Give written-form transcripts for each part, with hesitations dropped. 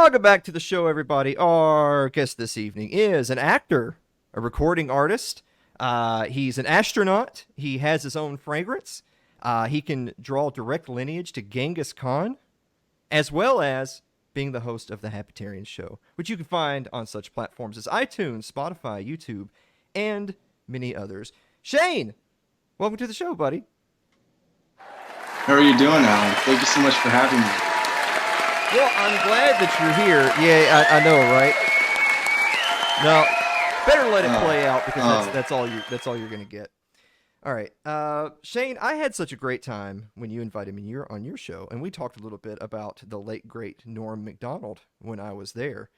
Welcome back to the show, everybody. Our guest this evening is an actor, a recording artist. He's an astronaut. He has his own fragrance. He can draw direct lineage to Genghis Khan, as well as being the host of the Hapatarian Show, which you can find on such platforms as iTunes, Spotify, YouTube, and many others. Shaine, welcome to the show, buddy. How are you doing, Alan? Thank you so much for having me. Well, I'm glad that you're here. Yeah, I know, right? No, better let it play out because that's all you're gonna get. All right, Shaine, I had such a great time when you invited me on your show, and we talked a little bit about the late great Norm Macdonald when I was there.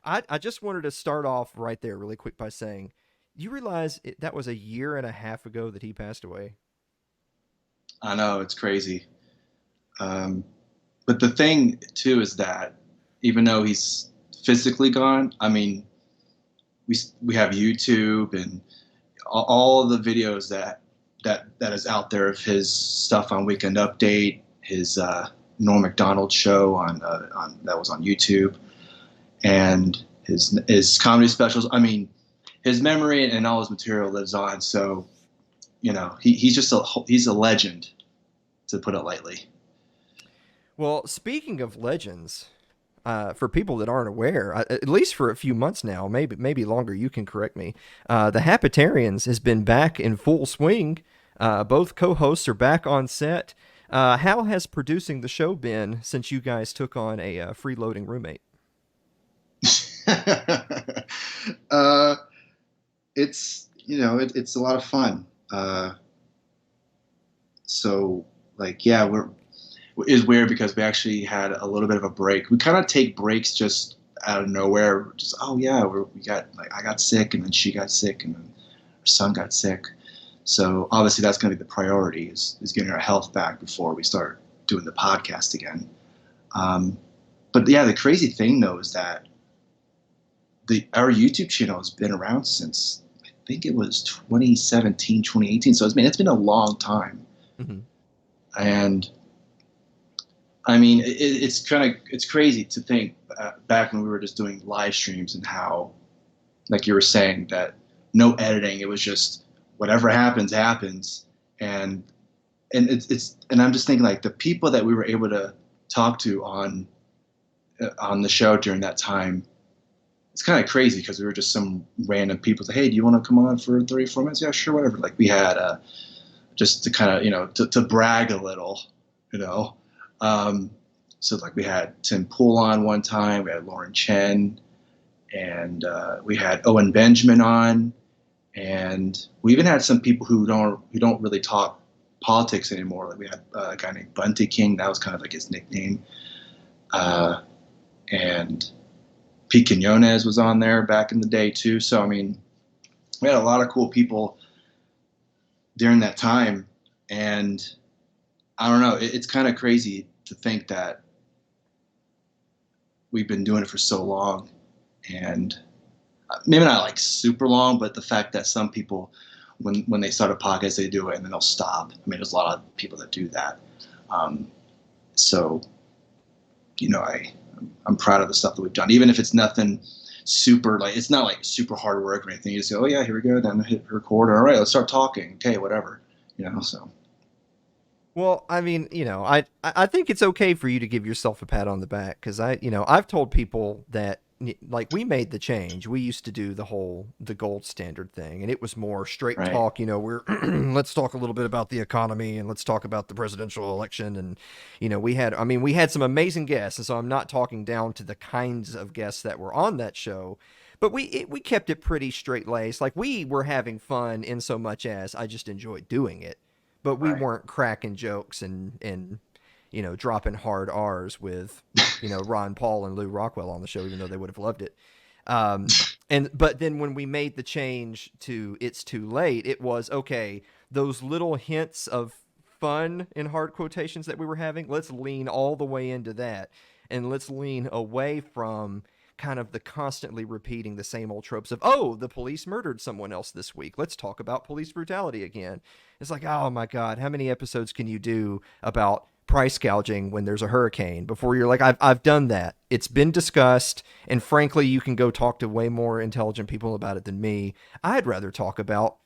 I just wanted to start off right there, really quick, by saying, you realize that was a year and a half ago that he passed away? I know, it's crazy. But the thing, too, is that even though he's physically gone, I mean, we have YouTube and all the videos that is out there of his stuff on Weekend Update, his Norm Macdonald show on that was on YouTube, and his comedy specials. I mean, his memory and all his material lives on. So, you know, he's a legend, to put it lightly. Well, speaking of legends, for people that aren't aware, at least for a few months now, maybe longer, you can correct me, the Hapatarians has been back in full swing. Both co-hosts are back on set. How has producing the show been since you guys took on a freeloading roommate? It's it's a lot of fun. So like, yeah, is weird because we actually had a little bit of a break. We kind of take breaks just out of nowhere. Just, oh yeah, I got sick, and then she got sick, and then our son got sick. So obviously that's going to be the priority is getting our health back before we start doing the podcast again. But yeah, the crazy thing though is that our YouTube channel has been around since I think it was 2017, 2018. So it's been a long time. Mm-hmm. And I mean, it's crazy to think back when we were just doing live streams and how, like you were saying, that no editing, it was just whatever happens, and I'm just thinking, like, the people that we were able to talk to on the show during that time, it's kind of crazy because we were just some random people say, hey, do you want to come on for 34 minutes? Yeah, sure, whatever. Like, we had just to kind of to brag a little, so like we had Tim Pool on one time, we had Lauren Chen, and we had Owen Benjamin on, and we even had some people who don't really talk politics anymore. Like we had a guy named Bunty King, that was kind of like his nickname, and Pete Quinones was on there back in the day too. So I mean, we had a lot of cool people during that time, and I don't know, it's kind of crazy to think that we've been doing it for so long, and maybe not like super long, but the fact that some people, when they start a podcast, they do it and then they'll stop. I mean, there's a lot of people that do that. So, I'm proud of the stuff that we've done, even if it's nothing super, like, it's not like super hard work or anything. You just go, oh yeah, here we go, then hit record. All right, let's start talking. Okay, whatever, so. Well, I mean, I think it's okay for you to give yourself a pat on the back, because I've told people that, like, we made the change. We used to do the gold standard thing, and it was more straight Right. talk. We're let's talk a little bit about the economy, and let's talk about the presidential election, and we had some amazing guests, and so I'm not talking down to the kinds of guests that were on that show. But we kept it pretty straight laced. Like, we were having fun in so much as I just enjoyed doing it. But we Right. weren't cracking jokes and dropping hard R's with, Ron Paul and Lou Rockwell on the show, even though they would have loved it. But then when we made the change to It's Too Late, it was, okay, those little hints of fun in hard quotations that we were having, let's lean all the way into that. And let's lean away from kind of the constantly repeating the same old tropes of, oh, the police murdered someone else this week, let's talk about police brutality again. It's like, oh my God, how many episodes can you do about price gouging when there's a hurricane before you're like, I've done that. It's been discussed. And frankly, you can go talk to way more intelligent people about it than me. I'd rather talk about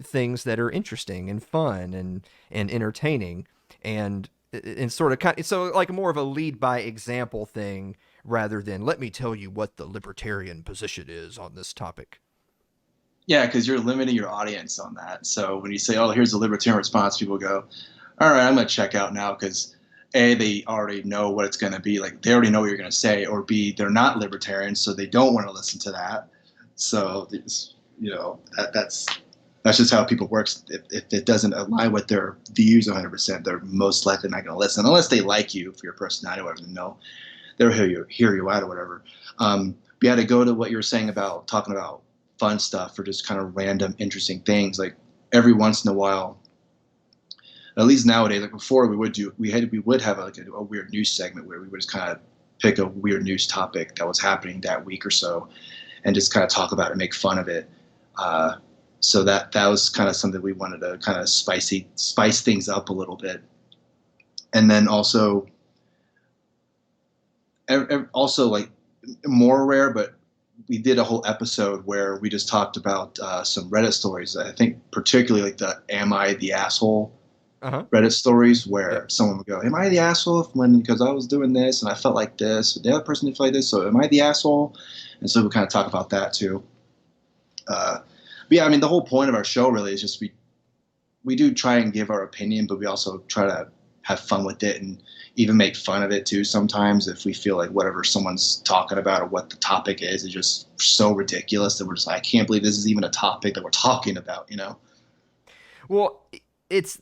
things that are interesting and fun and entertaining and sort of so like more of a lead by example thing rather than let me tell you what the libertarian position is on this topic. Yeah, because you're limiting your audience on that. So when you say, "Oh, here's the libertarian response," people go, "All right, I'm going to check out now," because A, they already know what it's going to be. Like they already know what you're going to say, or B, they're not libertarians, so they don't want to listen to that. So that's just how people works. If it doesn't align with their views 100%, they're most likely not going to listen unless they like you for your personality or whatever. No, they'll hear you out or whatever. But yeah, to go to what you were saying about talking about fun stuff or just kind of random interesting things, like every once in a while, at least nowadays, like before we would have a weird news segment where we would just kind of pick a weird news topic that was happening that week or so and just kind of talk about it, make fun of it. So that was kind of something we wanted to kind of spice things up a little bit. And then also like more rare, but we did a whole episode where we just talked about some Reddit stories. I think particularly like the "Am I the asshole?" Reddit stories where someone would go, "Am I the asshole because I was doing this and I felt like this, but the other person didn't feel like this, so am I the asshole?" And so we kind of talk about that too. But yeah, I mean, the whole point of our show really is just we do try and give our opinion, but we also try to have fun with it and even make fun of it too sometimes if we feel like whatever someone's talking about or what the topic is just so ridiculous that we're just like, I can't believe this is even a topic that we're talking about, you know? Well, it's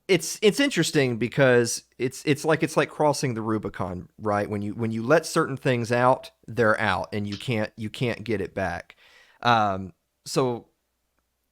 it's interesting because it's like crossing the Rubicon, right? When you let certain things out, they're out and you can't get it back. So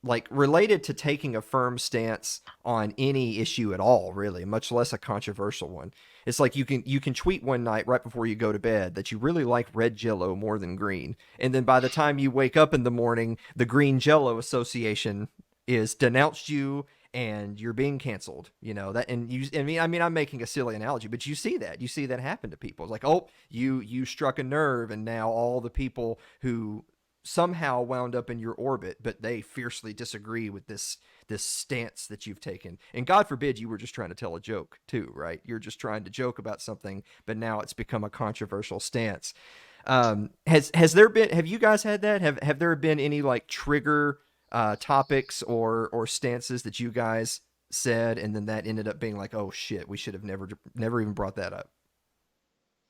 like related to taking a firm stance on any issue at all, really, much less a controversial one. It's like you can tweet one night right before you go to bed that you really like red Jello more than green, and then by the time you wake up in the morning, the Green Jello Association is denounced you and you're being canceled. You know that, and I mean, I'm making a silly analogy, but you see that happen to people. It's like, oh, you struck a nerve, and now all the people who somehow wound up in your orbit, but they fiercely disagree with this stance that you've taken. And God forbid you were just trying to tell a joke too, right? You're just trying to joke about something, but now it's become a controversial stance. Has there been? Have you guys had that? Have there been any like trigger topics or stances that you guys said, and then that ended up being like, oh shit, we should have never even brought that up?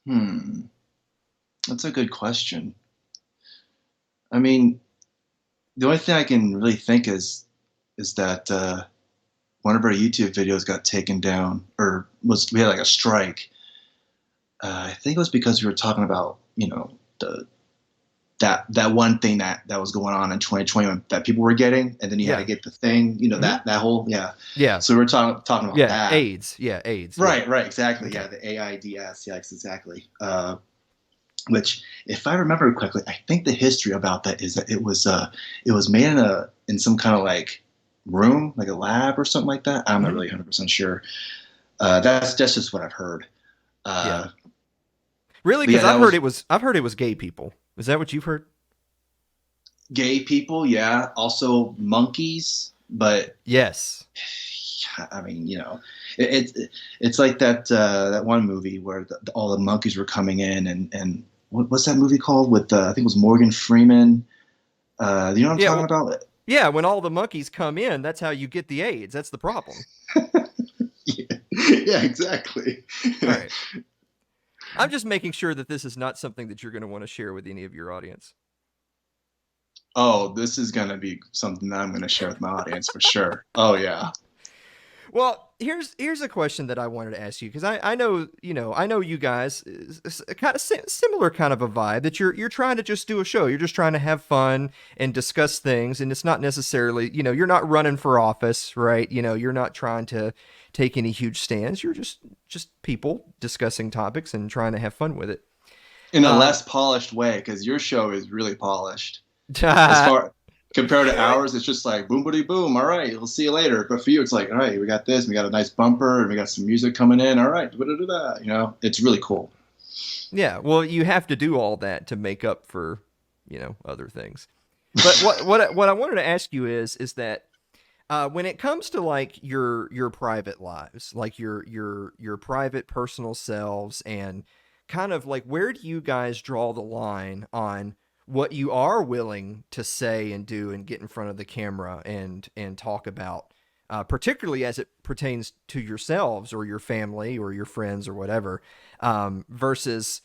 Hmm. That's a good question. I mean, the only thing I can really think is that one of our YouTube videos got taken down, or we had like a strike. I think it was because we were talking about the that one thing that was going on in 2020 that people were getting, and then you had to Yeah. get the thing, Mm-hmm. that whole yeah. Yeah. So we were talking about Yeah. that. AIDS. Yeah. AIDS. Yeah. Right, exactly. Okay. Yeah, the AIDS. Yes, exactly. Which, if I remember correctly, I think the history about that is that it was made in some kind of like room, like a lab or something like that. I'm not Mm-hmm. really 100% sure. That's just what I've heard. Yeah. Uh, Really? but Because yeah, I've that heard was it was gay people. Is that what you've heard? gay people. Yeah, also monkeys. But Yes. I mean, it's like that one movie where all the monkeys were coming in and what's that movie called with I think it was Morgan Freeman. You know what I'm Yeah. talking Well, about? yeah. When all the monkeys come in, that's how you get the AIDS. That's the problem. Yeah, yeah, exactly. All right. I'm just making sure that this is not something that you're going to want to share with any of your audience. Oh, this is gonna be something that I'm gonna share with my audience for sure. Oh yeah. Well, here's a question that I wanted to ask you because I know I know you guys kind of similar kind of a vibe that you're trying to just do a show. You're just trying to have fun and discuss things, and it's not necessarily you're not running for office, right? You're not trying to take any huge stands. You're just people discussing topics and trying to have fun with it. In a Um, less polished way, because your show is really polished. As far Compared to ours, it's just like boom, boom, boom. All right, we'll see you later. But for you, it's like, all right, we got this, we got a nice bumper, and we got some music coming in. All right, da-da-da-da. It's really cool. Yeah, well, you have to do all that to make up for, other things. But what I wanted to ask you is that when it comes to like your private lives, like your private personal selves, and kind of like where do you guys draw the line on what you are willing to say and do and get in front of the camera and talk about, particularly as it pertains to yourselves or your family or your friends or whatever, versus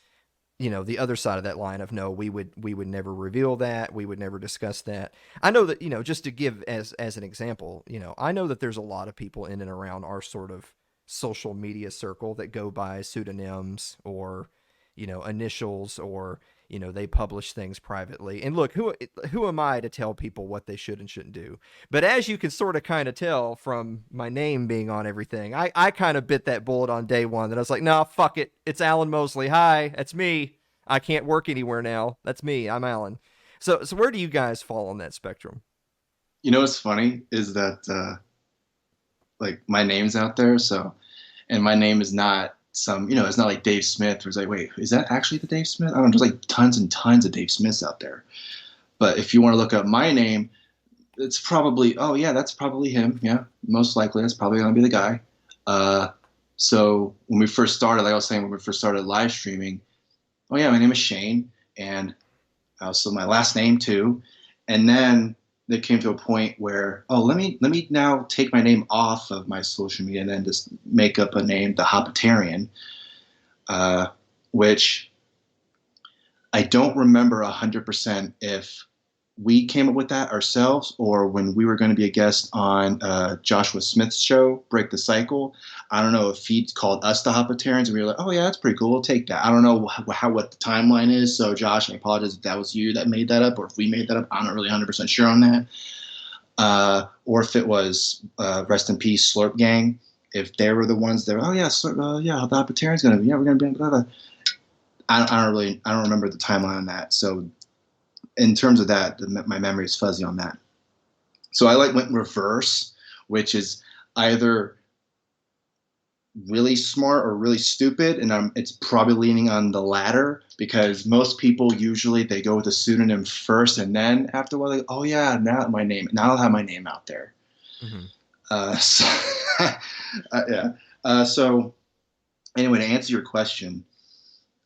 the other side of that line of no, we would never reveal that, we would never discuss that. I know that, just to give as an example, I know that there's a lot of people in and around our sort of social media circle that go by pseudonyms or initials, or they publish things privately. And look, who am I to tell people what they should and shouldn't do? But as you can sort of kind of tell from my name being on everything, I kind of bit that bullet on day one, that I was like, nah, fuck it, it's Alan Mosley. Hi, that's me. I can't work anywhere now. That's me. I'm Alan. So where do you guys fall on that spectrum? What's funny is that like my name's out there, so and my name is not some, it's not like Dave Smith, where it's like, wait, is that actually the Dave Smith? I don't know, there's like tons and tons of Dave Smiths out there. But if you want to look up my name, it's probably, oh yeah, that's probably him. Yeah, most likely that's probably gonna be the guy. Uh, so when we first started, like I was saying, when we first started live streaming, oh yeah, my name is Shaine, and also my last name too. And then it came to a point where, oh, let me now take my name off of my social media and then just make up a name, the Hopatarian, which I don't remember 100% if we came up with that ourselves or when we were going to be a guest on Joshua Smith's show, Break the Cycle. I don't know if he called us the Hopatarians and we were like, oh yeah, that's pretty cool. We'll take that. I don't know what the timeline is. So Josh, I apologize if that was you that made that up or if we made that up. I'm not really 100% sure on that. Or if it was rest in peace Slurp Gang. If they were the ones that were, oh yeah, yeah, the Hopatarian's going to be, yeah, we're going to be, blah, blah. I don't remember the timeline on that. So in terms of that, my memory is fuzzy on that. So I went reverse, which is either really smart or really stupid, and it's probably leaning on the latter because most people usually they go with a pseudonym first, and then after a while, oh yeah, now I'll have my name out there. Mm-hmm. So, yeah. So anyway, to answer your question,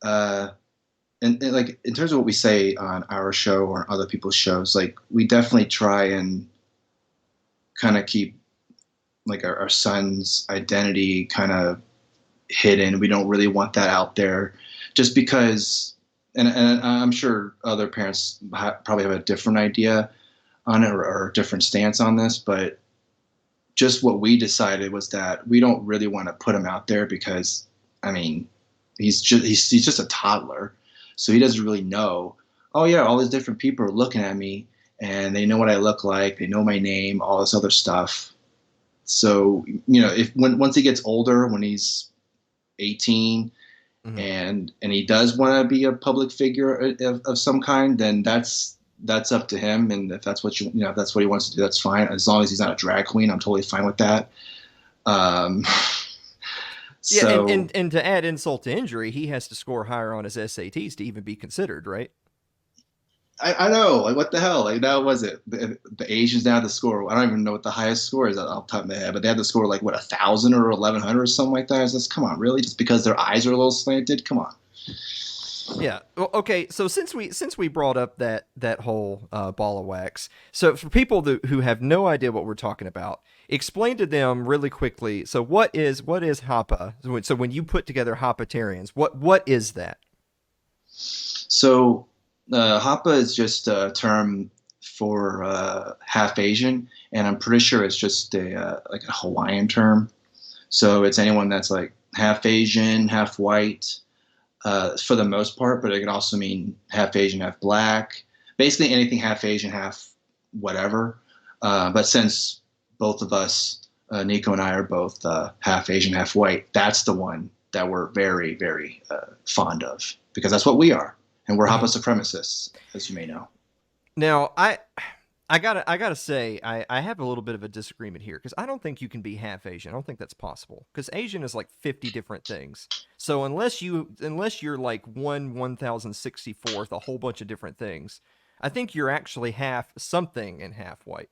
and like in terms of what we say on our show or other people's shows, like we definitely try and kind of keep like our son's identity kind of hidden. We don't really want that out there just because, and I'm sure other parents probably have a different idea on it or a different stance on this, but just what we decided was that we don't really want to put him out there because, I mean, he's just a toddler. So he doesn't really know, oh yeah, all these different people are looking at me and they know what I look like. They know my name, all this other stuff. So, once he gets older, when he's 18 Mm-hmm. and he does want to be a public figure of some kind, then that's up to him. And if that's what if that's what he wants to do, that's fine. As long as he's not a drag queen, I'm totally fine with that. Yeah, So and to add insult to injury, he has to score higher on his SATs to even be considered, right? I know, like, what the hell? Like, that was it. The Asians now had to score. I don't even know what the highest score is off the top of my head, but they had to score like what 1,000 or 1,100 or something like that. It's just, come on, really? Just because their eyes are a little slanted? Come on. Yeah. Well, okay. So since we brought up that whole ball of wax, so for people who have no idea what we're talking about, explain to them really quickly. So what is Hapa? So when you put together Hopatarians, what is that? So Hapa is just a term for half Asian, and I'm pretty sure it's just like a Hawaiian term. So it's anyone that's like half Asian, half white, for the most part, but it can also mean half Asian, half black. Basically anything half Asian, half whatever. But since both of us, Nico and I, are both half Asian, half white, that's the one that we're very, very fond of because that's what we are. And we're Hapa Mhm. supremacists, as you may know. Now, I I gotta say, I have a little bit of a disagreement here because I don't think you can be half Asian. I don't think that's possible because Asian is like 50 different things. So unless you're like 1,064th, a whole bunch of different things, I think you're actually half something and half white.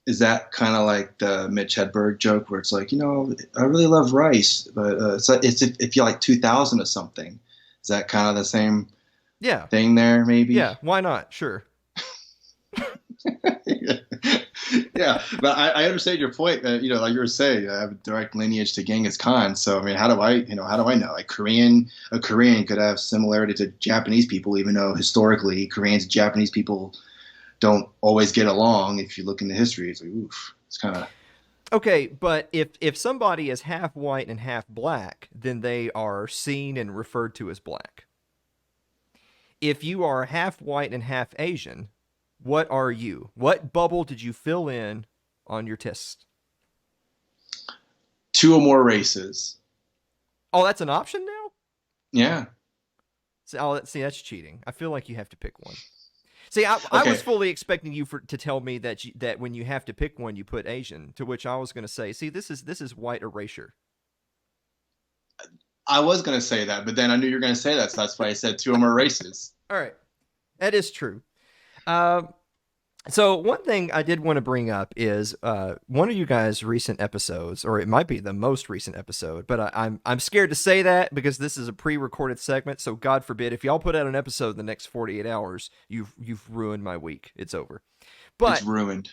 Is that kind of like the Mitch Hedberg joke where it's like, I really love rice, but it's if you like 2000 or something. Is that kind of the same Yeah, thing there, maybe? yeah. Why not? Sure. Yeah, but I understand your point. Like you were saying, I have a direct lineage to Genghis Khan. So I mean, how do I know? Like a Korean could have similarity to Japanese people, even though historically Koreans and Japanese people don't always get along. If you look into history, it's like, oof, it's kind of Okay, but if somebody is half white and half black, then they are seen and referred to as black. If you are half white and half Asian, what are you? What bubble did you fill in on your test? two or more races. Oh, that's an option now? Yeah. See, that's cheating. I feel like you have to pick one. See, I was Okay. fully expecting you to tell me that when you have to pick one, you put Asian. To which I was going to say, see, this is white erasure. I was gonna say that, but then I knew you were gonna say that, so that's why I said two or more races. All right, that is true. Um, So one thing I did want to bring up is one of you guys' recent episodes, or it might be the most recent episode, but I'm scared to say that because this is a pre-recorded segment. So God forbid if y'all put out an episode in the next 48 hours, you've ruined my week. It's over. It's But ruined.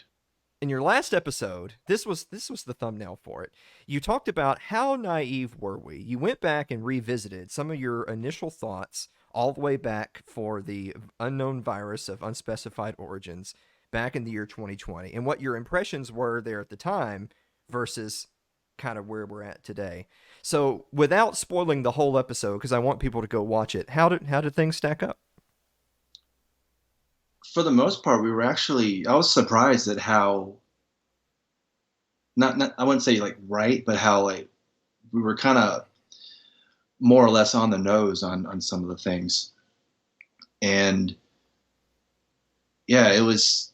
in your last episode, this was the thumbnail for it. You talked about how naive were we. You went back and revisited some of your initial thoughts all the way back for the unknown virus of unspecified origins back in the year 2020 and what your impressions were there at the time versus kind of where we're at today. So, without spoiling the whole episode because I want people to go watch it, how did things stack up? For the most part, we were actually. I was surprised at how not I wouldn't say like right, but how like we were kind of more or less on the nose on some of the things. And yeah, it was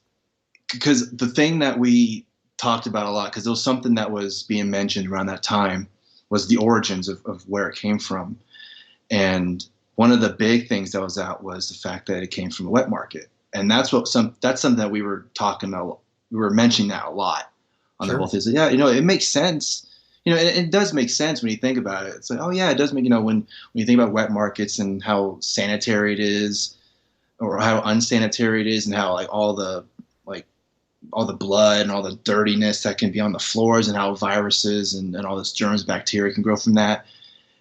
because the thing that we talked about a lot, because it was something that was being mentioned around that time, was the origins of where it came from. And one of the big things that was out was the fact that it came from a wet market. And that's something that we were talking about. We were mentioning that a lot on the whole Sure. thing. So yeah, it makes sense. It does make sense when you think about it. It's like, oh yeah, it does make, when you think about wet markets and how sanitary it is or how unsanitary it is and how like all the blood and all the dirtiness that can be on the floors and how viruses and all this germs, bacteria can grow from that.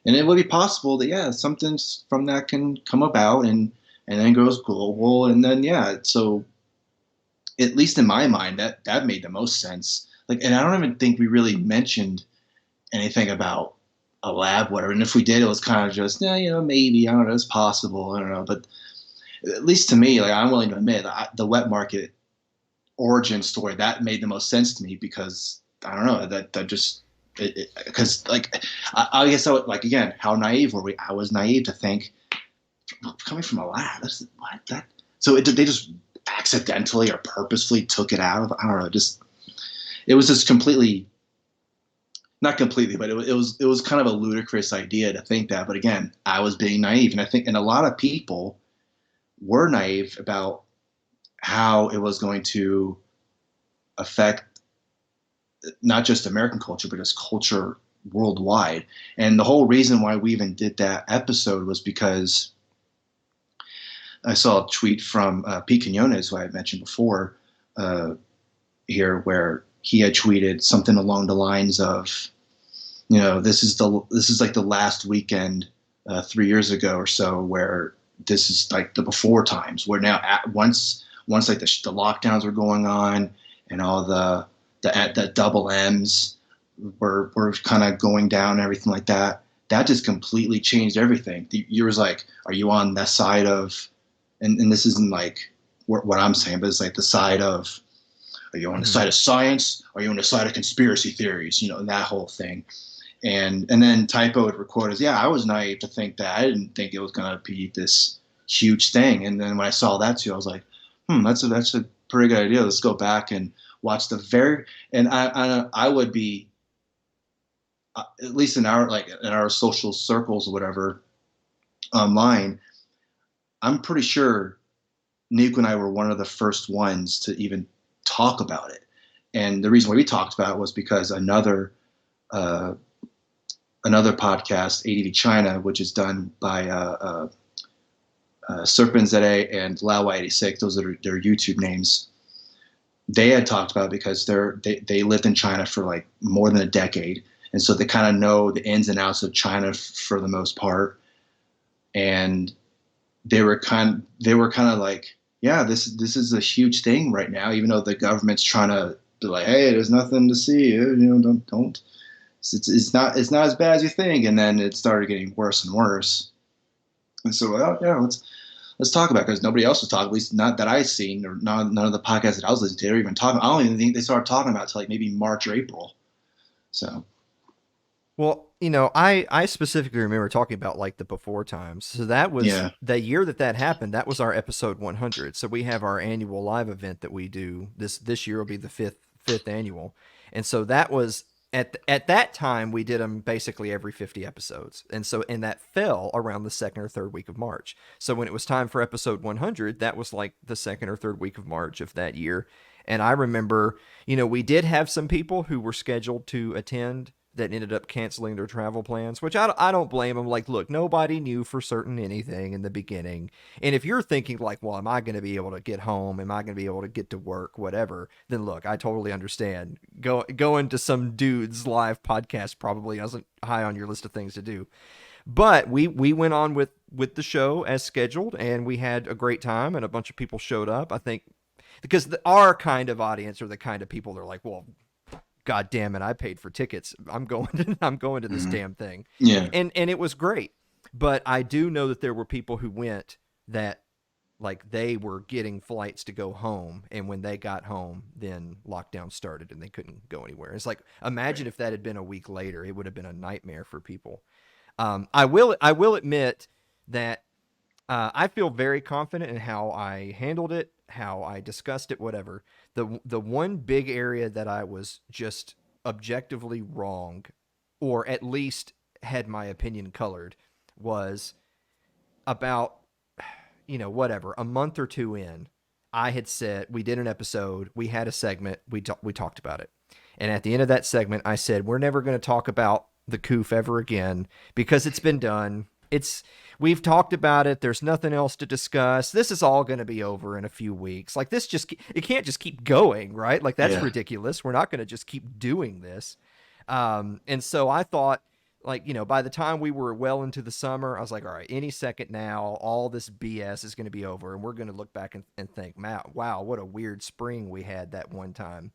And it would be possible that, yeah, something from that can come about and then goes global. And then, yeah, so at least in my mind, that made the most sense. Like, and I don't even think we really mentioned anything about a lab, whatever. And if we did, it was kind of just, yeah, maybe, I don't know, it's possible. I don't know. But at least to me, like, I'm willing to admit the wet market origin story that made the most sense to me because I don't know that just because like I guess I would, like again how naive were we? I was naive to think coming from a lab. That's what that. So they just accidentally or purposefully took it out of. I don't know. Just it was just completely not completely, but it was kind of a ludicrous idea to think that. But again, I was being naive, and I think and a lot of people were naive about how it was going to affect not just American culture, but just culture worldwide. And the whole reason why we even did that episode was because I saw a tweet from Pete Quinones, who I had mentioned before uh, here, where he had tweeted something along the lines of, this is like the last weekend 3 years ago or so, where this is like the before times, where now once like the lockdowns were going on and all the double M's were kind of going down and everything like that. That just completely changed everything. You was like, are you on the side of, and this isn't like what I'm saying, but it's like the side of, are you on the Mm-hmm. side of science? Are you on the side of conspiracy theories? That whole thing. And then Typo would record as, yeah, I was naive to think that. I didn't think it was going to be this huge thing. And then when I saw that too, I was like, That's a pretty good idea. Let's go back and watch the very, and I would be, at least in our, like in our social circles or whatever online, I'm pretty sure Nico and I were one of the first ones to even talk about it. And the reason why we talked about it was because uh, another podcast, ADV China, which is done by Serpent ZA and Laowai86, those are their YouTube names. They had talked about it because they lived in China for like more than a decade, and so they kind of know the ins and outs of China for the most part. And they were kind of like, yeah, this is a huge thing right now, even though the government's trying to be like, hey, there's nothing to see, you know, don't. It's not as bad as you think. And then it started getting worse and worse. And so, well, yeah, let's talk about it, because nobody else was talking, at least not that I've seen, or none of the podcasts that I was listening to, or even talking. I don't even think they started talking about it till like maybe March or April. So Well, you know, I specifically remember talking about like the before times. So that was yeah, the year that that happened. That was our episode 100. So we have our annual live event that we do. This year will be the fifth annual, and so that was at that time we did them basically every 50 episodes, and that fell around the second or third week of March. So when it was time for episode 100, that was like the second or third week of March of that year. And I remember, you know, we did have some people who were scheduled to attend that ended up canceling their travel plans, which I don't blame them. Like, look, nobody knew for certain anything in the beginning. And if you're thinking, like, well, am I going to be able to get home? Am I going to be able to get to work? Whatever. Then look, I totally understand. Going to some dude's live podcast probably isn't high on your list of things to do. But we went on with the show as scheduled, and we had a great time, and a bunch of people showed up. I think because our kind of audience are the kind of people that are like, well, God damn it, I paid for tickets. I'm going to this mm-hmm. damn thing. Yeah, And it was great. But I do know that there were people who went that like they were getting flights to go home, and when they got home, then lockdown started and they couldn't go anywhere. It's like, imagine right. if that had been a week later, it would have been a nightmare for people. I will admit that I feel very confident in how I handled it, how I discussed it, whatever. The one big area that I was just objectively wrong, or at least had my opinion colored, was about, you know, whatever, a month or two in. I had said, we did an episode, we had a segment, we talked about it, and at the end of that segment, I said we're never going to talk about the coof ever again because it's been done. We've talked about it. There's nothing else to discuss. This is all going to be over in a few weeks. Like, this just, it can't just keep going, right? Like, that's Yeah, ridiculous. We're not going to just keep doing this. And so I thought, like, you know, by the time we were well into the summer, I was like, all right, any second now, all this BS is going to be over, and we're going to look back and think, wow, what a weird spring we had that one time.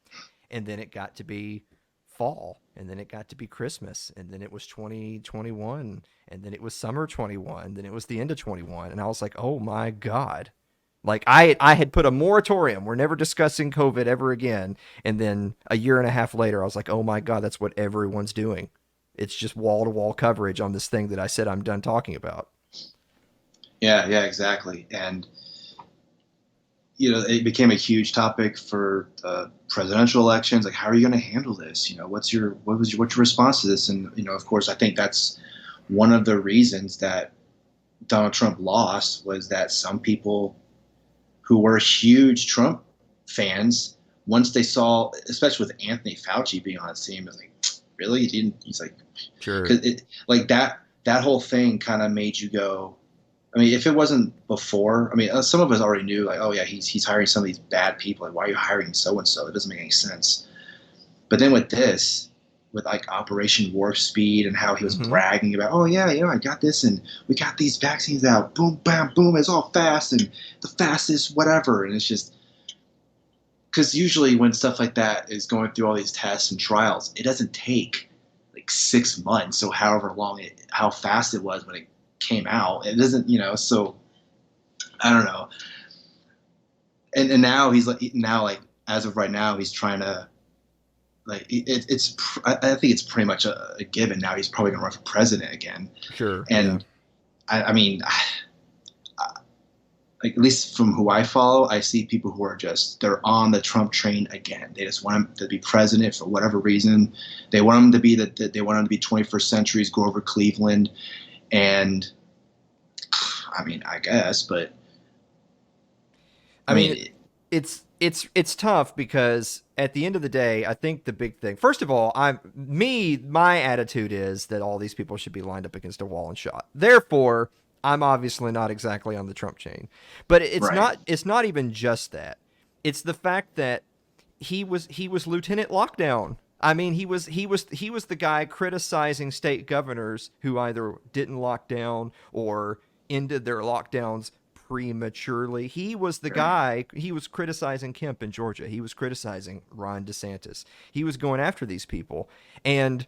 And then it got to be fall, and then it got to be Christmas, and then it was 2021, and then it was summer 21, then it was the end of 21, and I was like, oh my God. Like, I had put a moratorium. We're never discussing COVID ever again. And then a year and a half later, I was like, oh my God, that's what everyone's doing. It's just wall to wall coverage on this thing that I said I'm done talking about. yeah, exactly. And you know, it became a huge topic for presidential elections. Like, how are you going to handle this? You know, what's your response to this? And you know, of course, I think that's one of the reasons that Donald Trump lost, was that some people who were huge Trump fans, once they saw, especially with Anthony Fauci being on the team, was like, really? He didn't? He's like, Sure. because it, like that whole thing kind of made you go. I mean, if it wasn't before, I mean, some of us already knew, like, oh yeah, he's hiring some of these bad people. Like, why are you hiring so and so? It doesn't make any sense. But then with this, with like Operation Warp Speed, and how he was Mm-hmm. bragging about, oh yeah, you know, I got this, and we got these vaccines out, boom, bam, boom, it's all fast and the fastest, whatever. And it's just because usually when stuff like that is going through all these tests and trials, it doesn't take like 6 months, so however long how fast it was when it came out. It doesn't, you know. So I don't know. And now he's like, as of right now, he's trying to like it's. I think it's pretty much a given now. He's probably going to run for president again. Sure. Yeah. And I mean, like at least from who I follow, I see people who are just they're on the Trump train again. They just want him to be president for whatever reason. They want him to be they want him to be 21st century's Grover Cleveland, and I mean I guess, but I I mean, mean it's tough because at the end of the day, I think the big thing. First of all, my attitude is that all these people should be lined up against a wall and shot. Therefore, I'm obviously not exactly on the Trump chain. But right, it's not even just that. It's the fact that he was Lieutenant Lockdown. I mean, he was the guy criticizing state governors who either didn't lock down or ended their lockdowns prematurely. He was the right. guy. He was criticizing Kemp in Georgia. He was criticizing Ron DeSantis. He was going after these people. And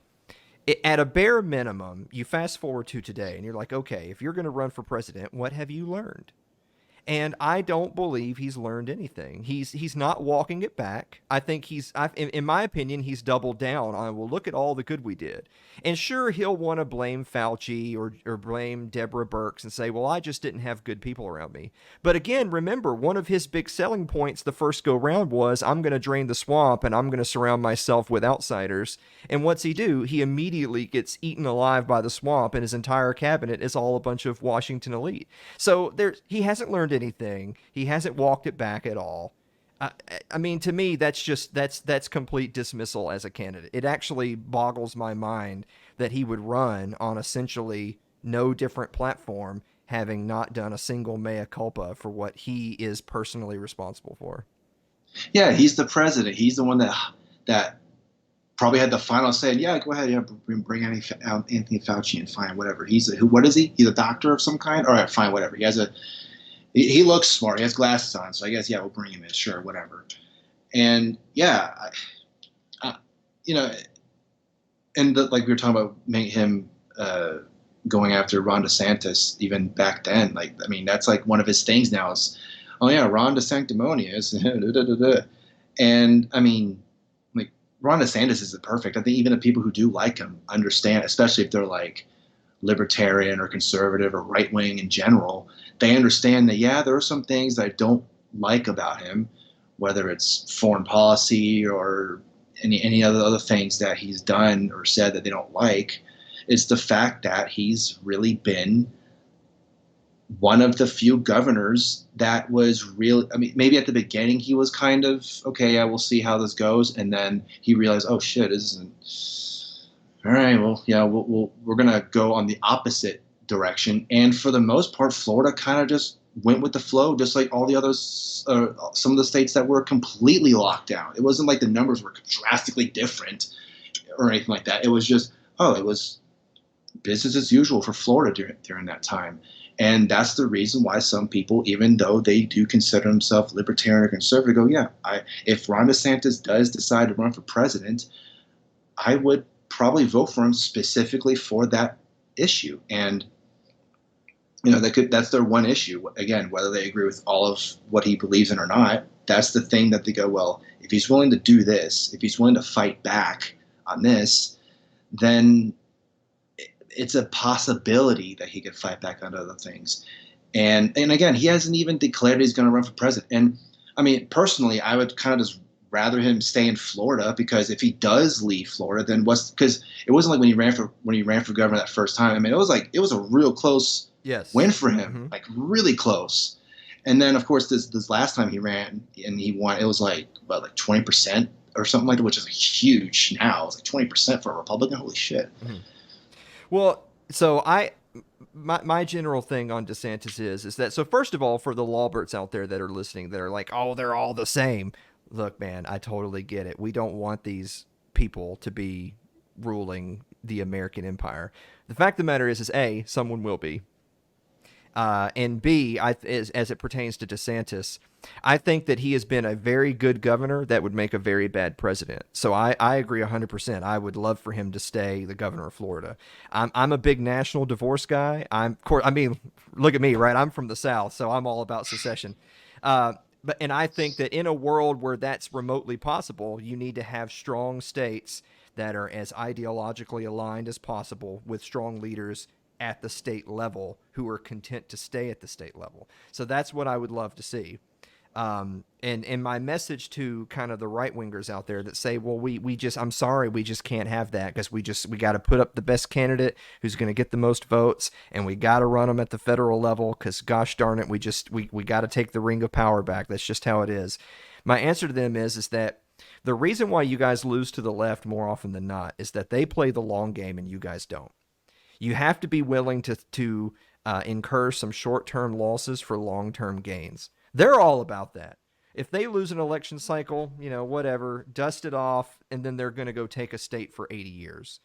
at a bare minimum, you fast forward to today and you're like, okay, if you're going to run for president, what have you learned? And I don't believe he's learned anything. He's not walking it back. I think in my opinion, he's doubled down on, well, look at all the good we did. And sure, he'll want to blame Fauci or blame Deborah Birx and say, well, I just didn't have good people around me. But again, remember, one of his big selling points the first go round was, I'm going to drain the swamp and I'm going to surround myself with outsiders. And what's he do? He immediately gets eaten alive by the swamp, and his entire cabinet is all a bunch of Washington elite. So he hasn't learned anything. He hasn't walked it back at all. I mean, to me, that's complete dismissal as a candidate. It actually boggles my mind that he would run on essentially no different platform, having not done a single mea culpa for what he is personally responsible for. Yeah, he's the president. He's the one that probably had the final say. Yeah, go ahead. Yeah, bring Anthony Fauci and fine, whatever. He's who? What is he? He's a doctor of some kind. All right, fine, whatever. He looks smart. He has glasses on, so I guess yeah, we'll bring him in. Sure, whatever. And yeah, you know, and like we were talking about, make him going after Ron DeSantis even back then. Like, I mean, that's like one of his things now is, oh yeah, Ron DeSanctimonious, and I mean, like Ron DeSantis is the perfect. I think even the people who do like him understand, especially if they're like libertarian or conservative or right wing in general, they understand that yeah, there are some things that I don't like about him, whether it's foreign policy or any other things that he's done or said that they don't like. It's the fact that he's really been one of the few governors that was really, I mean, maybe at the beginning he was kind of, okay, yeah, we'll see how this goes. And then he realized, oh shit, this isn't, all right, well, yeah, we're going to go on the opposite direction. And for the most part, Florida kind of just went with the flow, just like all the others, some of the states that were completely locked down. It wasn't like the numbers were drastically different or anything like that. It was just, oh, it was business as usual for Florida during that time. And that's the reason why some people, even though they do consider themselves libertarian or conservative, go, yeah, if Ron DeSantis does decide to run for president, I would probably vote for him specifically for that issue. And that's their one issue. Again, whether they agree with all of what he believes in or not, that's the thing that they go, well, if he's willing to do this, if he's willing to fight back on this, then it's a possibility that he could fight back on other things. And again, he hasn't even declared he's going to run for president. And I mean, personally, I would kind of just rather him stay in Florida, because if he does leave Florida, then because it wasn't like when he ran for governor that first time. I mean, it was a real close win for him, Mm-hmm. like really close. And then of course this last time he ran and he won, it was like about like 20% or something like that, which is huge now. It's like 20% for a Republican. Holy shit. Mm-hmm. Well, so my general thing on DeSantis is that, so first of all, for the lawbirds out there that are listening that are like, oh, they're all the same. Look, man, I totally get it. We don't want these people to be ruling the American empire. The fact of the matter is A, someone will be. And B, as it pertains to DeSantis, I think that he has been a very good governor that would make a very bad president. So I agree 100%. I would love for him to stay the governor of Florida. I'm a big national divorce guy. I mean, look at me, right? I'm from the South, so I'm all about secession. And I think that in a world where that's remotely possible, you need to have strong states that are as ideologically aligned as possible with strong leaders at the state level who are content to stay at the state level. So that's what I would love to see. And my message to kind of the right wingers out there that say, well, we just, I'm sorry, we just can't have that because we got to put up the best candidate who's going to get the most votes, and we got to run them at the federal level because gosh darn it, we got to take the ring of power back. That's just how it is. My answer to them is that the reason why you guys lose to the left more often than not is that they play the long game and you guys don't. You have to be willing to incur some short-term losses for long-term gains. They're all about that. If they lose an election cycle, whatever, dust it off, and then they're going to go take a state for 80 years.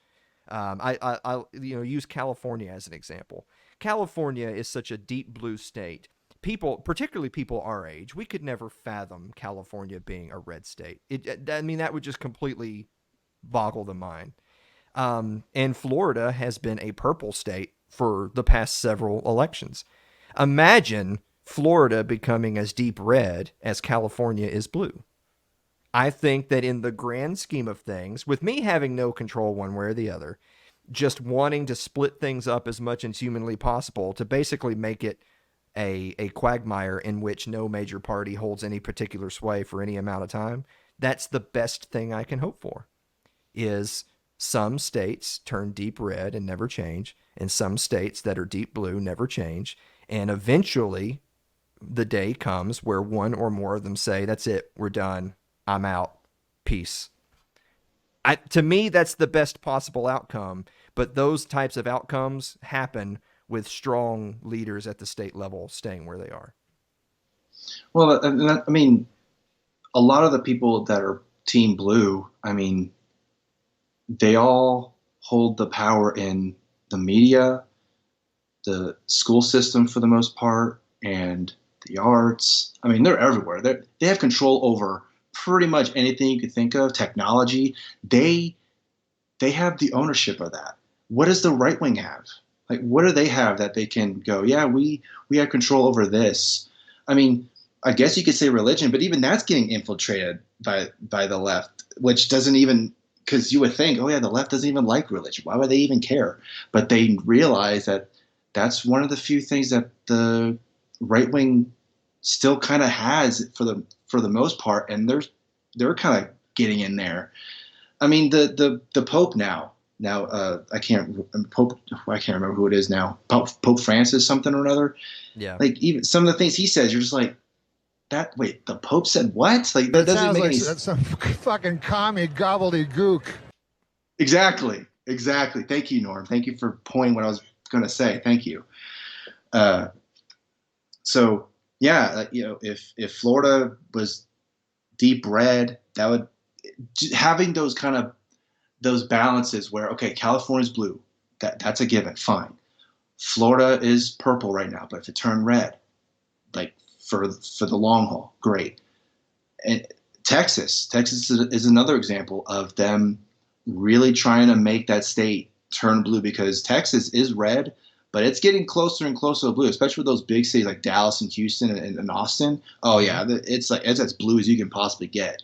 I use California as an example. California is such a deep blue state. People, particularly people our age, we could never fathom California being a red state. That would just completely boggle the mind. And Florida has been a purple state for the past several elections. Imagine Florida becoming as deep red as California is blue. I think that in the grand scheme of things, with me having no control one way or the other, just wanting to split things up as much as humanly possible to basically make it a quagmire in which no major party holds any particular sway for any amount of time, that's the best thing I can hope for, is some states turn deep red and never change, and some states that are deep blue never change, and eventually the day comes where one or more of them say, that's it, we're done, I'm out, peace. To me, that's the best possible outcome, but those types of outcomes happen with strong leaders at the state level staying where they are. Well, I mean, a lot of the people that are Team Blue, I mean, they all hold the power in the media, the school system for the most part, and the arts. I mean, they're everywhere. They have control over pretty much anything you could think of. Technology. They have the ownership of that. What does the right wing have? Like, what do they have that they can go, yeah, we have control over this? I mean, I guess you could say religion, but even that's getting infiltrated by the left, which doesn't even, because you would think, oh yeah, the left doesn't even like religion. Why would they even care? But they realize that that's one of the few things that the right wing still kind of has for the most part, and they're kind of getting in there. I mean, the Pope now I can't remember who it is now. Pope Francis something or another. Yeah. Like, even some of the things he says, you're just like, that. Wait, the Pope said what? Like, that doesn't make any sense. That's some fucking commie gobbledygook. Exactly. Thank you, Norm. Thank you for pointing what I was going to say. Thank you. So yeah, if Florida was deep red, that would, having those kind of those balances where, okay, California's blue, that's a given, fine. Florida is purple right now, but if it turned red, like for the long haul, great. And Texas is another example of them really trying to make that state turn blue, because Texas is red, but it's getting closer and closer to blue, especially with those big cities like Dallas and Houston and Austin. Oh yeah, it's as blue as you can possibly get,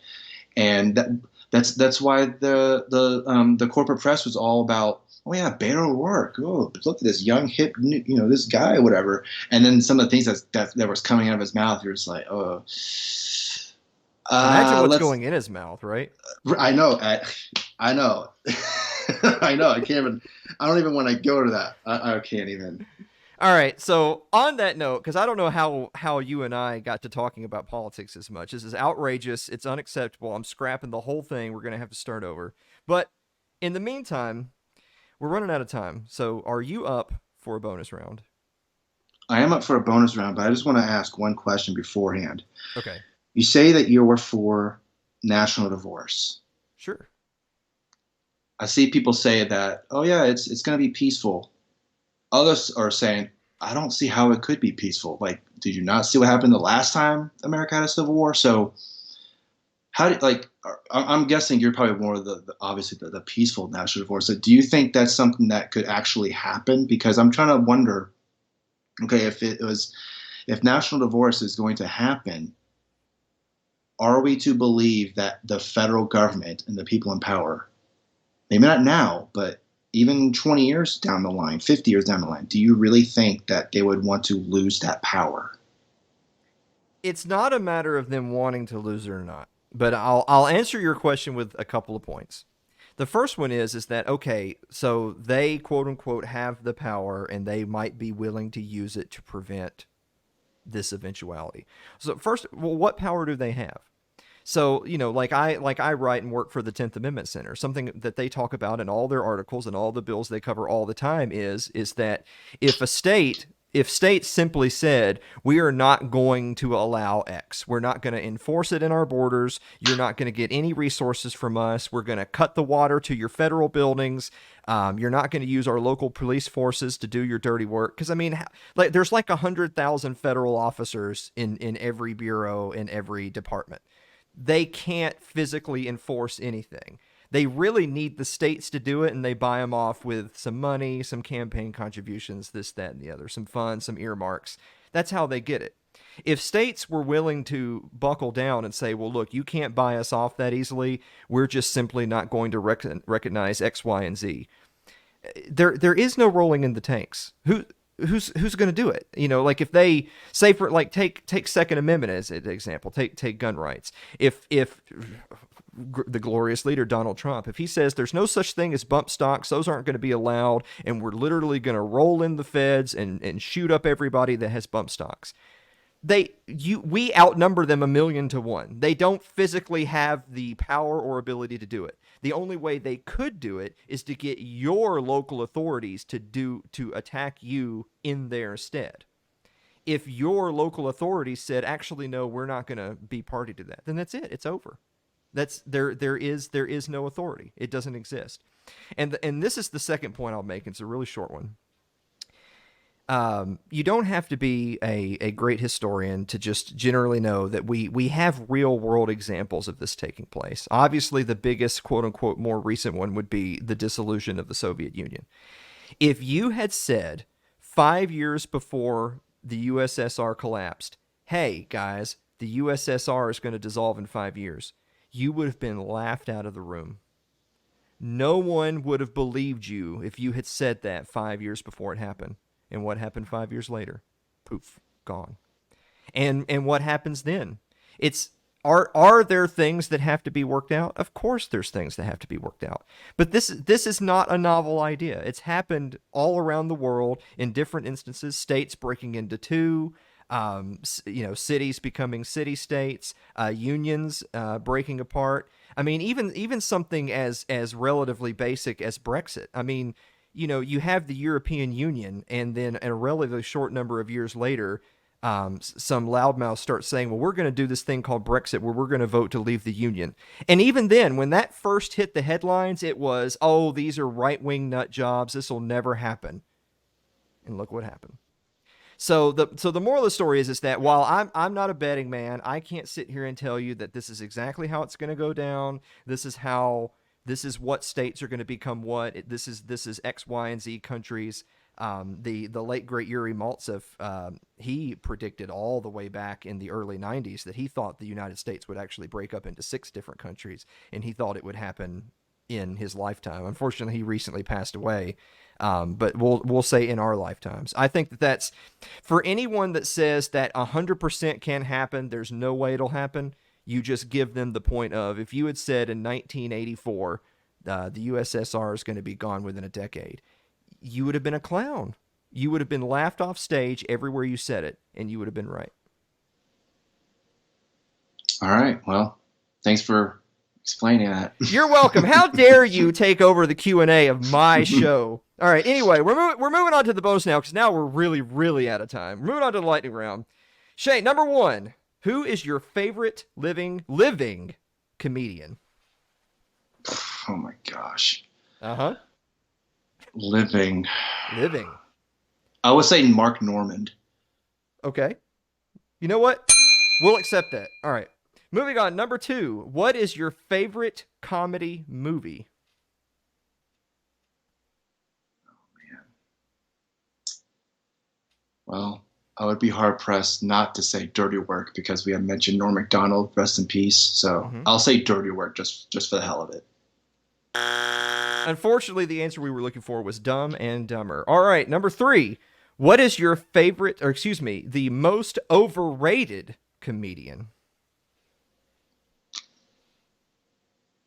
and that's why the corporate press was all about, oh yeah, Beto O'Rourke. Oh, look at this young hip, this guy, or whatever. And then some of the things that was coming out of his mouth, you're just like, oh. Imagine what's going in his mouth, right? I know. I know. I know. I don't even want to go to that. I can't even. All right. So on that note, because I don't know how you and I got to talking about politics as much. This is outrageous. It's unacceptable. I'm scrapping the whole thing. We're going to have to start over. But in the meantime, we're running out of time. So are you up for a bonus round? I am up for a bonus round, but I just want to ask one question beforehand. Okay. You say that you're for national divorce. Sure. I see people say that, oh yeah, it's going to be peaceful. Others are saying, I don't see how it could be peaceful. Like, did you not see what happened the last time America had a civil war? So I'm guessing you're probably more of obviously the peaceful national divorce. So do you think that's something that could actually happen? Because I'm trying to wonder, okay, if national divorce is going to happen, are we to believe that the federal government and the people in power, maybe not now, but even 20 years down the line, 50 years down the line, do you really think that they would want to lose that power? It's not a matter of them wanting to lose it or not, but I'll answer your question with a couple of points. The first one is that okay, so they quote unquote have the power and they might be willing to use it to prevent this eventuality. So first, well, what power do they have? So, like I write and work for the 10th Amendment Center. Something that they talk about in all their articles and all the bills they cover all the time is that if states simply said, we are not going to allow X, we're not going to enforce it in our borders, you're not going to get any resources from us, we're going to cut the water to your federal buildings, you're not going to use our local police forces to do your dirty work. Because, I mean, like there's like 100,000 federal officers in every bureau, in every department. They can't physically enforce anything. They really need the states to do it, and they buy them off with some money, some campaign contributions, this, that, and the other, some funds, some earmarks. That's how they get it. If states were willing to buckle down and say, well, look, you can't buy us off that easily, we're just simply not going to recognize X, Y, and Z. There is no rolling in the tanks. Who's going to do it? Like if they say for like take Second Amendment as an example, take gun rights. If the glorious leader Donald Trump, if he says there's no such thing as bump stocks, those aren't going to be allowed, and we're literally going to roll in the feds and shoot up everybody that has bump stocks. We outnumber them 1,000,000 to 1. They don't physically have the power or ability to do it. The only way they could do it is to get your local authorities to attack you in their stead. If your local authorities said, actually, no, we're not going to be party to that, then that's it. It's over. There is no authority. It doesn't exist. And this is the second point I'll make. It's a really short one. You don't have to be a great historian to just generally know that we have real world examples of this taking place. Obviously, the biggest quote unquote more recent one would be the dissolution of the Soviet Union. If you had said 5 years before the USSR collapsed, hey guys, the USSR is going to dissolve in 5 years, you would have been laughed out of the room. No one would have believed you if you had said that 5 years before it happened. And what happened 5 years later? Poof, gone. And what happens then? Are there things that have to be worked out? Of course there's things that have to be worked out. But this is not a novel idea. It's happened all around the world in different instances, states breaking into two, cities becoming city-states, unions breaking apart. I mean, even something as relatively basic as Brexit. I mean, you have the European Union, and then a relatively short number of years later, some loudmouths start saying, well, we're going to do this thing called Brexit where we're going to vote to leave the Union. And even then, when that first hit the headlines, it was, oh, these are right-wing nut jobs. This will never happen. And look what happened. So the moral of the story is that while I'm not a betting man, I can't sit here and tell you that this is exactly how it's going to go down. This is what states are going to become what. This is X, Y, and Z countries. The late great Yuri Maltsev, he predicted all the way back in the early 90s that he thought the United States would actually break up into 6 different countries, and he thought it would happen in his lifetime. Unfortunately, he recently passed away, but we'll say in our lifetimes. I think that's for anyone that says that 100% can happen, there's no way it'll happen. You just give them the point of, if you had said in 1984, the USSR is going to be gone within a decade, you would have been a clown. You would have been laughed off stage everywhere you said it, and you would have been right. All right. Well, thanks for explaining that. You're welcome. How dare you take over the Q&A of my show? All right. Anyway, we're moving on to the bonus now, because now we're really, really out of time. We're moving on to the lightning round. Shaine, number 1. Who is your favorite living comedian? Oh my gosh. Uh-huh. Living. I would say Mark Normand. Okay. You know what? We'll accept that. All right. Moving on. Number 2. What is your favorite comedy movie? Oh, man. Well, I would be hard-pressed not to say Dirty Work, because we have mentioned Norm Macdonald, rest in peace. So I'll say Dirty Work just for the hell of it. Unfortunately, the answer we were looking for was Dumb and Dumber. All right, number 3. What is your favorite, or excuse me, the most overrated comedian?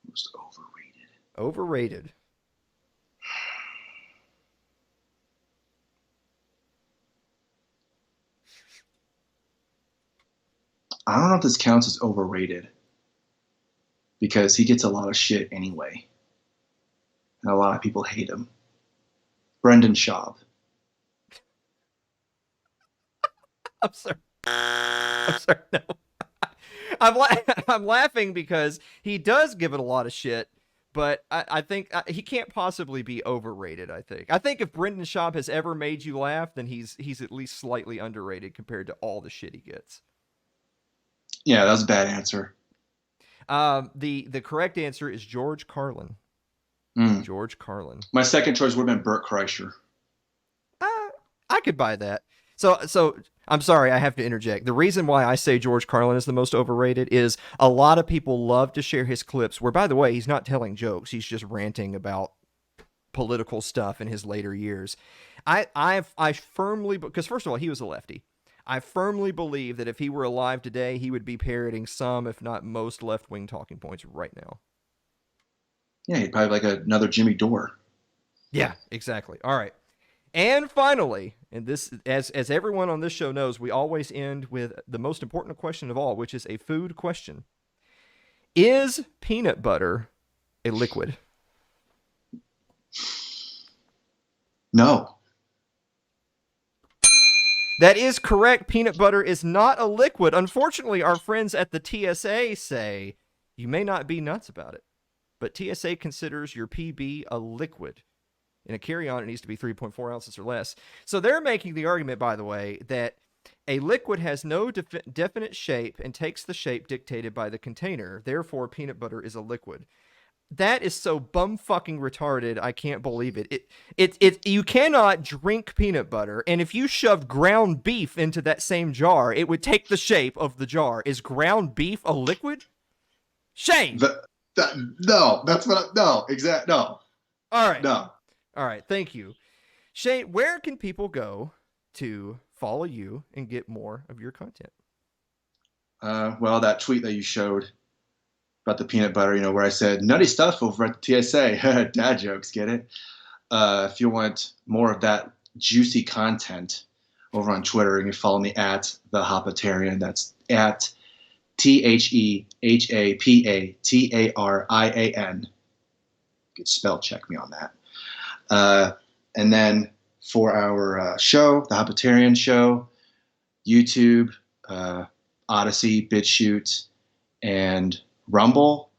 Most overrated. Overrated. I don't know if this counts as overrated because he gets a lot of shit anyway. And a lot of people hate him. Brendan Schaub. I'm sorry. I'm sorry. No. I'm laughing because he does give it a lot of shit, but I think he can't possibly be overrated. I think if Brendan Schaub has ever made you laugh, then he's at least slightly underrated compared to all the shit he gets. Yeah, that was a bad answer. The correct answer is George Carlin. George Carlin. My second choice would have been Bert Kreischer. I could buy that. So I'm sorry, I have to interject. The reason why I say George Carlin is the most overrated is a lot of people love to share his clips where, by the way, he's not telling jokes. He's just ranting about political stuff in his later years. I firmly, because first of all, he was a lefty. I firmly believe that if he were alive today, he would be parroting some, if not most, left-wing talking points right now. Yeah, he'd probably like another Jimmy Dore. Yeah, exactly. All right. And finally, and this, as everyone on this show knows, we always end with the most important question of all, which is a food question. Is peanut butter a liquid? No. That is correct. Peanut butter is not a liquid. Unfortunately, our friends at the TSA say you may not be nuts about it, but TSA considers your PB a liquid. In a carry-on, it needs to be 3.4 ounces or less. So they're making the argument, by the way, that a liquid has no definite shape and takes the shape dictated by the container. Therefore, peanut butter is a liquid. That is so bum-fucking retarded, I can't believe it. You cannot drink peanut butter, and if you shoved ground beef into that same jar, it would take the shape of the jar. Is ground beef a liquid? Shaine! No, that's what no, exactly, no. All right. No. All right, thank you. Shaine, where can people go to follow you and get more of your content? Well, that tweet that you showed about the peanut butter, where I said, nutty stuff over at the TSA. Dad jokes, get it? If you want more of that juicy content over on Twitter, you can follow me at the Hapatarian. That's at THEHAPATARIAN. Good spell check me on that. And then for our show, the Hapatarian Show, YouTube, Odyssey, BitChute, and Rumble.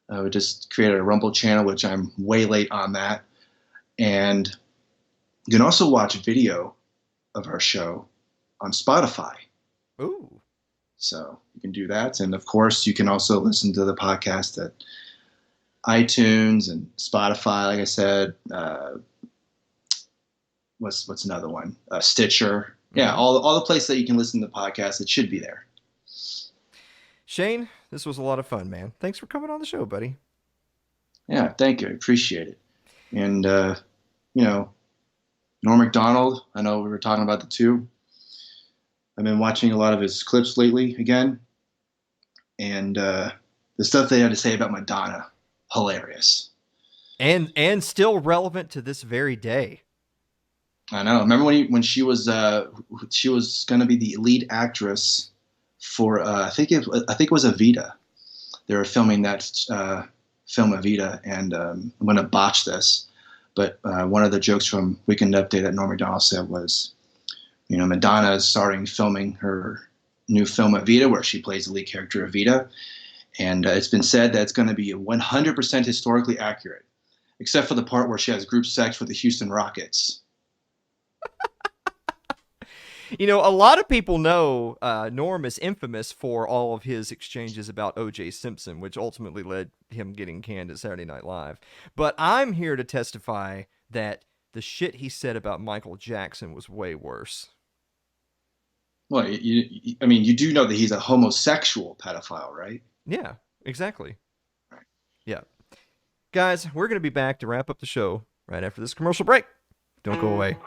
We just created a Rumble channel, which I'm way late on that. And you can also watch a video of our show on Spotify. Ooh. So you can do that. And of course, you can also listen to the podcast at iTunes and Spotify, like I said. What's another one? Stitcher. Yeah, all the places that you can listen to the podcast, it should be there. Shaine, this was a lot of fun, man. Thanks for coming on the show, buddy. Yeah, thank you. I appreciate it. And, Norm Macdonald, I know we were talking about the two. I've been watching a lot of his clips lately again. And the stuff they had to say about Madonna, hilarious. And still relevant to this very day. I know. Remember when she was going to be the lead actress for I think it was Evita. They were filming that film Evita, and I'm going to botch this, but one of the jokes from Weekend Update that Norm Macdonald said was, Madonna is starting filming her new film Evita, where she plays the lead character Evita, and it's been said that it's going to be 100% historically accurate, except for the part where she has group sex with the Houston Rockets. A lot of people know Norm is infamous for all of his exchanges about O.J. Simpson, which ultimately led him getting canned at Saturday Night Live. But I'm here to testify that the shit he said about Michael Jackson was way worse. Well, you do know that he's a homosexual pedophile, right? Yeah, exactly. Right. Yeah. Guys, we're going to be back to wrap up the show right after this commercial break. Don't go away.